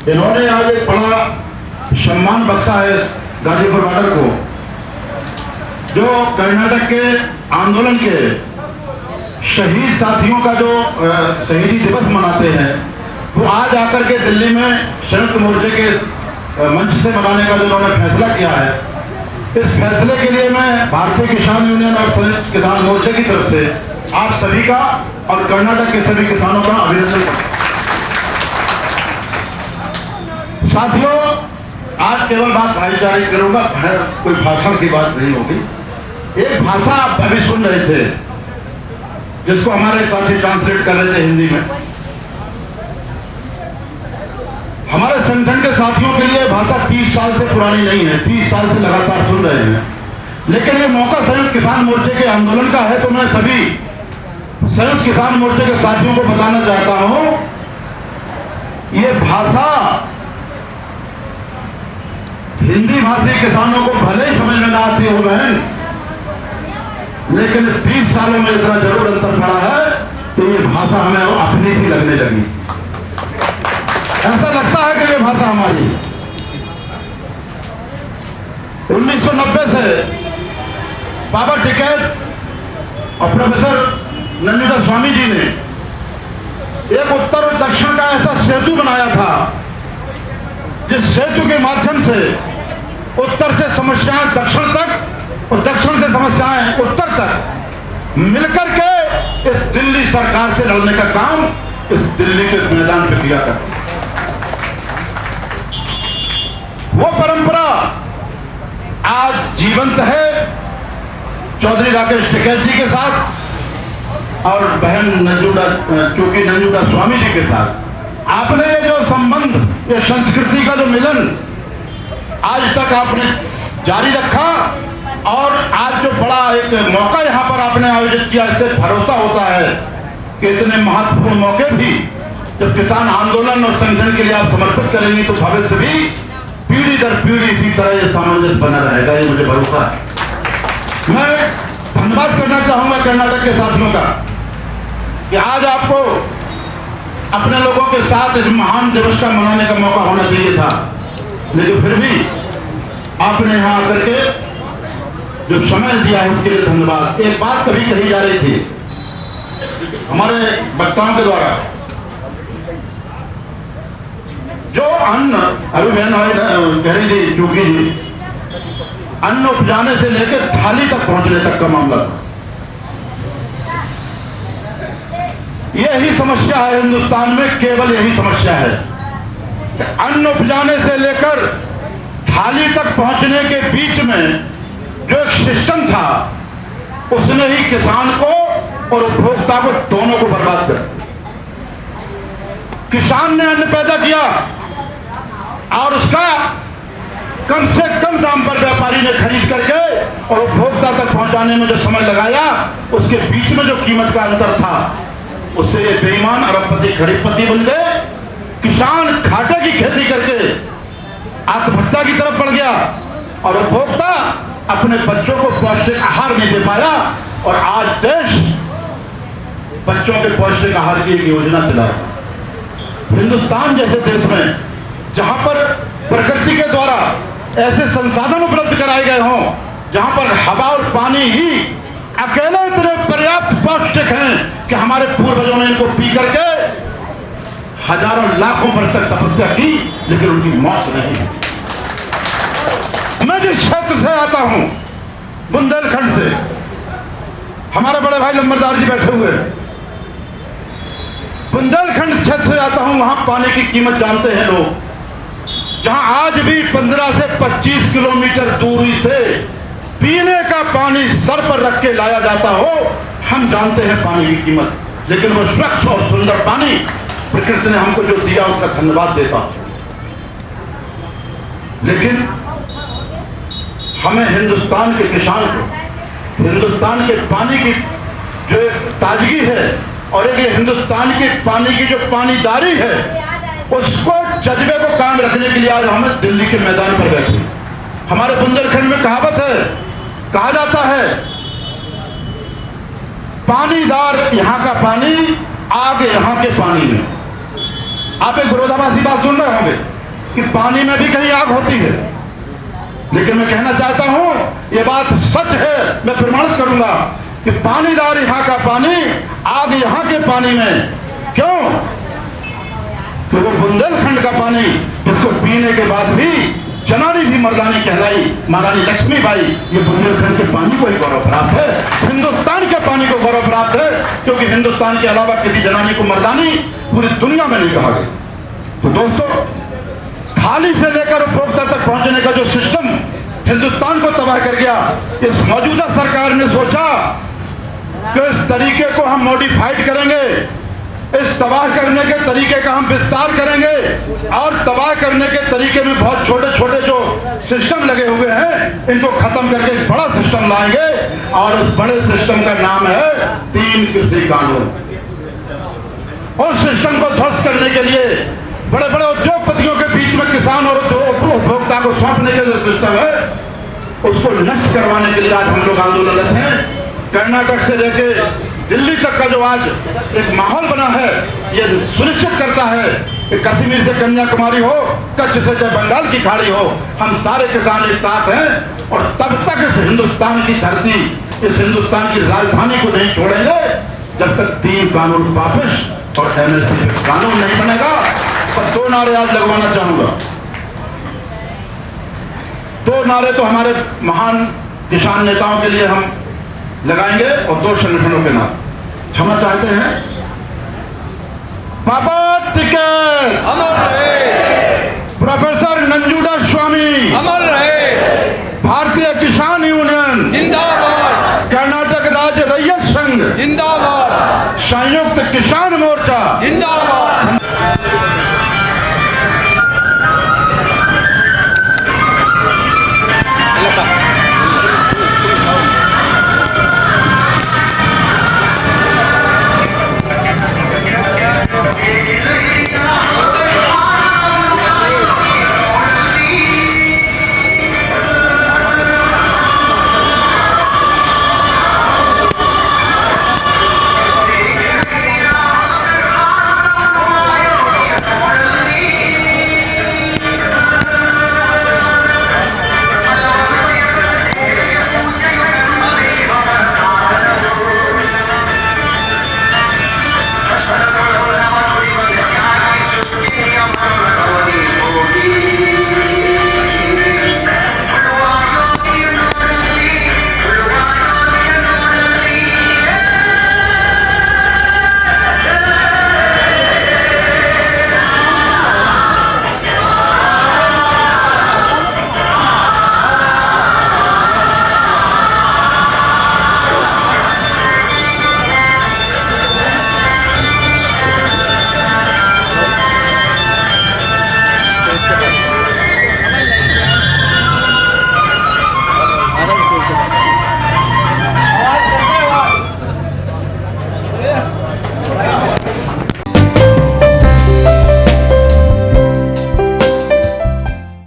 इन्होंने आज एक बड़ा सम्मान बख्शा है गाजीपुर बॉर्डर को, जो कर्नाटक के आंदोलन के शहीद साथियों का जो शहीदी दिवस मनाते हैं, वो आज आकर के दिल्ली में संयुक्त मोर्चे के मंच से मनाने का जो उन्होंने फैसला किया है, इस फैसले के लिए मैं भारतीय किसान यूनियन और संयुक्त किसान मोर्चे की तरफ से आप सभी का और कर्नाटक के सभी किसानों का अभिनंदन करता हूं। साथियों, आज केवल बात भाईचारे की करूंगा, कोई भाषण की बात नहीं होगी। एक भाषा आप अभी सुन रहे थे जिसको हमारे साथी ट्रांसलेट कर रहे थे हिंदी में। हमारे संगठन के साथियों के लिए भाषा 30 साल से पुरानी नहीं है, 30 साल से लगातार सुन रहे हैं, लेकिन ये मौका संयुक्त किसान मोर्चे के आंदोलन का है, तो मैं सभी संयुक्त किसान मोर्चे के साथियों को बताना चाहता हूं, ये भाषा हिंदी भाषी किसानों को भले ही समझ में ना आती हो बहन, लेकिन 30 सालों में इतना जरूर अंतर पड़ा है कि ये भाषा हमें अपनी सी लगने लगी। ऐसा लगता है कि ये भाषा हमारी 1990 से बाबा टिकैत और प्रोफेसर नंजूडा स्वामी जी ने एक उत्तर और दक्षिण का ऐसा सेतु बनाया था, जिस सेतु के माध्यम से उत्तर से समस्याएं दक्षिण तक और दक्षिण से समस्याएं उत्तर तक मिलकर के इस दिल्ली सरकार से लड़ने का काम इस दिल्ली के मैदान पर किया करती। वो परंपरा आज जीवंत है चौधरी राकेश टिकैत जी के साथ और बहन चूंकि नंजूडा स्वामी जी के साथ। आपने ये जो संबंध, ये संस्कृति का जो मिलन आज तक आपने जारी रखा, और आज जो बड़ा एक मौका यहाँ पर आपने आयोजित किया, इससे भरोसा होता है कि इतने महत्वपूर्ण मौके भी जब किसान आंदोलन और संगठन के लिए आप समर्पित करेंगे तो भविष्य भी पीढ़ी दर पीढ़ी इसी तरह ये सामंजस्य बना रहेगा, ये मुझे भरोसा है। मैं धन्यवाद करना चाहूंगा कर्नाटक के साथियों का कि आज आपको अपने लोगों के साथ इस महान दिवस का मनाने का मौका होना चाहिए था, लेकिन फिर भी आपने यहां आकर के जो समय दिया है उसके लिए धन्यवाद। एक बात कभी कही जा रही थी हमारे वक्ताओं के द्वारा, जो अन्न अभी बहन कह रही थी चूंकि अन्न उपजाने से लेकर थाली तक पहुंचने तक का मामला था। यही समस्या है हिंदुस्तान में, केवल यही समस्या है कि अन्न उपजाने से लेकर थाली तक पहुंचने के बीच में जो एक सिस्टम था, उसने ही किसान को और उपभोक्ता को दोनों को बर्बाद कर। किसान ने अन्न पैदा किया और उसका कम से कम दाम पर व्यापारी ने खरीद करके और उपभोक्ता तक पहुंचाने में जो समय लगाया, उसके बीच में जो कीमत का अंतर था, उससे ये बेईमान अरबपति खरीदपति बन गए। किसान घाटे की खेती करके आत्महत्या की तरफ बढ़ गया और उपभोक्ता अपने बच्चों को पौष्टिक आहार नहीं दे पाया, और आज देश बच्चों के पौष्टिक आहार की एक योजना चला रहा है। हिंदुस्तान जैसे देश में जहां पर प्रकृति के द्वारा ऐसे संसाधन उपलब्ध कराए गए हों, जहां पर हवा और पानी ही अकेले इतने पर्याप्त पौष्टिक हैं कि हमारे पूर्वजों ने इनको पी करके हजारों लाखों वर्ष तक तपस्या की, लेकिन उनकी मौत नहीं। मैं जिस क्षेत्र से आता हूं, बुंदेलखंड से, हमारे बड़े भाई लंबरदार जी बैठे हुए, बुंदेलखंड क्षेत्र से आता हूं, वहां पानी की कीमत जानते हैं लोग। जहां आज भी 15 से 25 किलोमीटर दूरी से पीने का पानी सर पर रख के लाया जाता हो, हम जानते हैं पानी की कीमत, लेकिन वो स्वच्छ और सुंदर पानी प्रकृति ने हमको जो दिया उसका धन्यवाद देता। लेकिन हमें हिंदुस्तान के किसान को हिंदुस्तान के पानी की जो ताजगी है और एक हिंदुस्तान के पानी की जो पानीदारी है, उसको जज्बे को कायम रखने के लिए आज हमें दिल्ली के मैदान पर बैठे। हमारे बुंदेलखंड में कहावत है, कहा जाता है, पानीदार यहाँ का पानी, आग यहाँ के पानी में। आप एक विरोधाभासी बात सुन रहे होंगे, कि पानी में भी कहीं आग होती है, लेकिन मैं कहना चाहता हूं ये बात सच है, मैं प्रमाणित करूंगा कि पानीदार यहाँ का पानी, आग यहाँ के पानी में। क्यों? कि वो बुंदेलखंड का पानी जिसको पीने के बाद भी जनानी भी मर्दानी कहलाई, महारानी लक्ष्मीबाई, ये बुंदेलखंड के पानी को ही गौरव प्राप्त है, हिंदुस्तान के पानी को गौरव प्राप्त है, क्योंकि हिंदुस्तान के अलावा किसी जनानी को मर्दानी पूरी दुनिया में नहीं कहा गया। तो दोस्तों, थाली से लेकर उपभोक्ता तक पहुंचने का जो सिस्टम हिंदुस्तान को तबाह कर गया, इस मौजूदा सरकार ने सोचा कि इस तरीके को हम मॉडिफाइड करेंगे, इस तबाह करने के तरीके का हम विस्तार करेंगे और तबाह करने के तरीके में बहुत छोटे छोटे जो सिस्टम लगे हुए हैं इनको खत्म करके एक बड़ा सिस्टम लाएंगे, और उस बड़े सिस्टम का नाम है 3 कृषि कानून। उस सिस्टम को ध्वस्त करने के लिए बड़े बड़े उद्योगपतियों के बीच में किसान और उपभोक्ता को सौंपने के जो सिस्टम है उसको नष्ट करवाने के लिए आज हम लोग आंदोलनरत हैं। कर्नाटक से लेके दिल्ली तक का जो आज एक माहौल बना है, ये सुनिश्चित करता है कि कश्मीर से कन्याकुमारी हो, कच्छ से चाहे बंगाल की खाड़ी हो, हम सारे किसान एक साथ हैं, और तब तक इस हिंदुस्तान की धरती, इस हिंदुस्तान की राजधानी को नहीं छोड़ेंगे जब तक 3 कानून वापस और एमएसपी कानून नहीं बनेगा। और 2 नारे आज लगवाना चाहूंगा। 2 नारे तो हमारे महान किसान नेताओं के लिए हम लगाएंगे और 2 संगठनों के नाम क्षमा चाहते हैं। बाबा टिकैत अमर रहे, प्रोफेसर नंजूडा स्वामी अमर रहे, भारतीय किसान यूनियन जिंदाबाद, कर्नाटक राज्य रैयत संघ जिंदाबाद, संयुक्त किसान मोर्चा जिंदाबाद।